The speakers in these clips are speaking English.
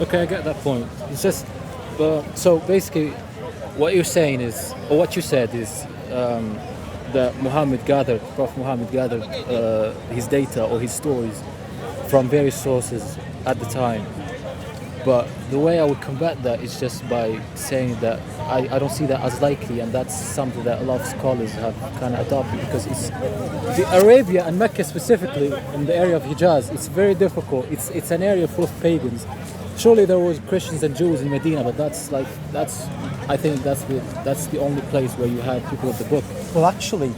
Okay, I get that point. It's just, so basically, what you're saying is, or what you said is, that Prophet Muhammad gathered his data or his stories from various sources at the time. But the way I would combat that is just by saying that I don't see that as likely, and that's something that a lot of scholars have kind of adopted, because it's the Arabia and Mecca specifically in the area of Hijaz. It's very difficult. It's an area full of pagans. Surely there was Christians and Jews in Medina, but I think that's the only place where you have people of the book. Well, actually,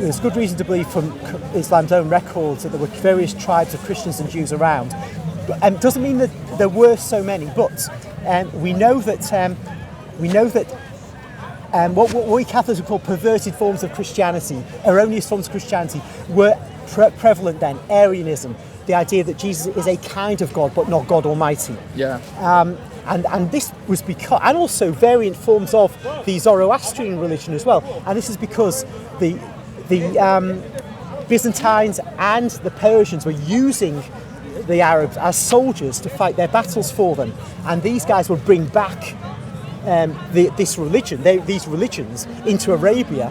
there's good reason to believe from Islam's own records that there were various tribes of Christians and Jews around. But doesn't mean that there were so many, but we know that what we Catholics would call perverted forms of Christianity, erroneous forms of Christianity, were prevalent then. Arianism, the idea that Jesus is a kind of God, but not God Almighty. Yeah. And this was because, and also variant forms of the Zoroastrian religion as well. And this is because the Byzantines and the Persians were using the Arabs as soldiers to fight their battles for them, and these guys would bring back these religions into Arabia,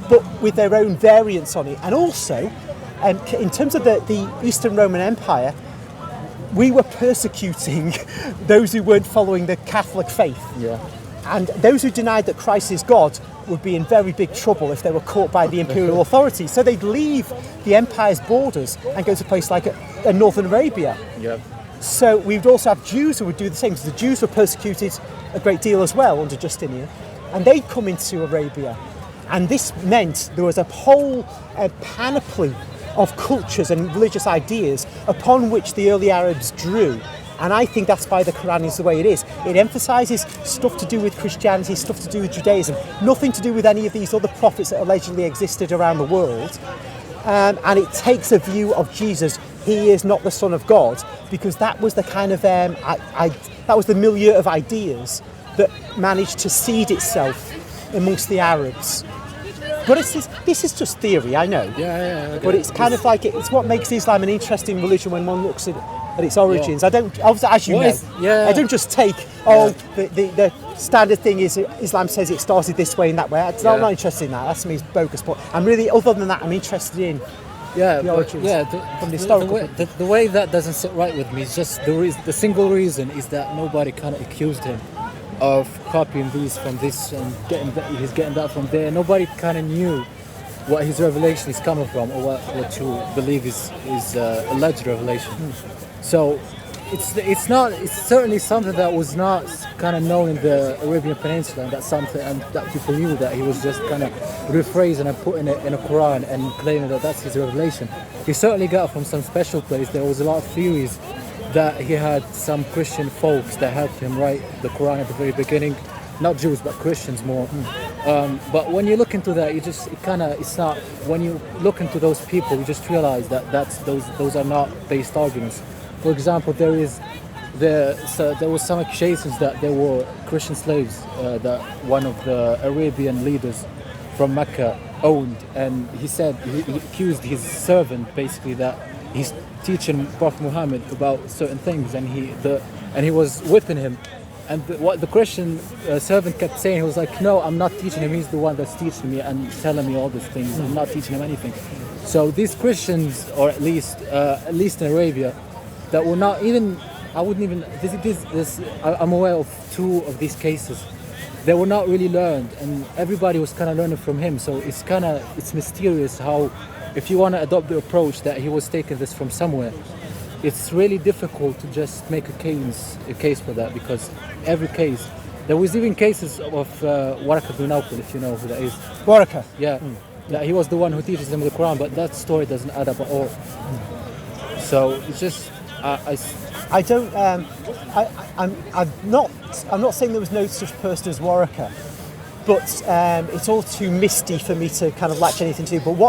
but with their own variants on it. And also, in terms of the Eastern Roman Empire, we were persecuting those who weren't following the Catholic faith. Yeah. And those who denied that Christ is God would be in very big trouble if they were caught by the imperial authorities. So they'd leave the empire's borders and go to a place like Northern Arabia. Yeah. So we would also have Jews who would do the same, because the Jews were persecuted a great deal as well under Justinian, and they'd come into Arabia. And this meant there was a whole panoply of cultures and religious ideas upon which the early Arabs drew. And I think that's why the Quran is the way it is. It emphasises stuff to do with Christianity, stuff to do with Judaism, nothing to do with any of these other prophets that allegedly existed around the world. And it takes a view of Jesus. He is not the Son of God, because that was the kind of that was the milieu of ideas that managed to seed itself amongst the Arabs. But this is just theory, I know. Yeah. Okay. But it's kind of like it's what makes Islam an interesting religion when one looks at its origins. Yeah. I don't, obviously, as you know, I don't just take the standard thing is Islam says it started this way and that way. I'm not interested in that. That's to me bogus. But I'm really, other than that, I'm interested in the origins. From the historical. The way that doesn't sit right with me is just the single reason is that nobody kind of accused him of copying these from this and he's getting that from there. Nobody kind of knew what his revelation is coming from, or what you believe is alleged revelation. So it's certainly something that was not kind of known in the Arabian Peninsula, and that's something, and that people knew that he was just kind of rephrasing and putting it in a Quran and claiming that that's his revelation. He certainly got it from some special place. There was a lot of theories that he had some Christian folks that helped him write the Quran at the very beginning, not Jews but Christians more. But when you look into that, it's not. When you look into those people, you just realize that those are not based arguments. For example, there was some accusations that there were Christian slaves that one of the Arabian leaders from Mecca owned, and he said he accused his servant basically that he's teaching Prophet Muhammad about certain things, and he was whipping him. And what the Christian servant kept saying, he was like, no, I'm not teaching him, he's the one that's teaching me and telling me all these things. I'm not teaching him anything. So these Christians, or at least in Arabia, that were not even, I wouldn't even, I'm aware of two of these cases. They were not really learned, and everybody was kind of learning from him. So it's mysterious how, if you want to adopt the approach that he was taking this from somewhere, it's really difficult to just make a case for that, because every case, there was even cases of Waraka bin Nawfal, if you know who that is. Waraka? Yeah, that he was the one who teaches them the Quran, but that story doesn't add up at all. So it's just, I don't. I'm not saying there was no such person as Waraka, but it's all too misty for me to kind of latch anything to. But what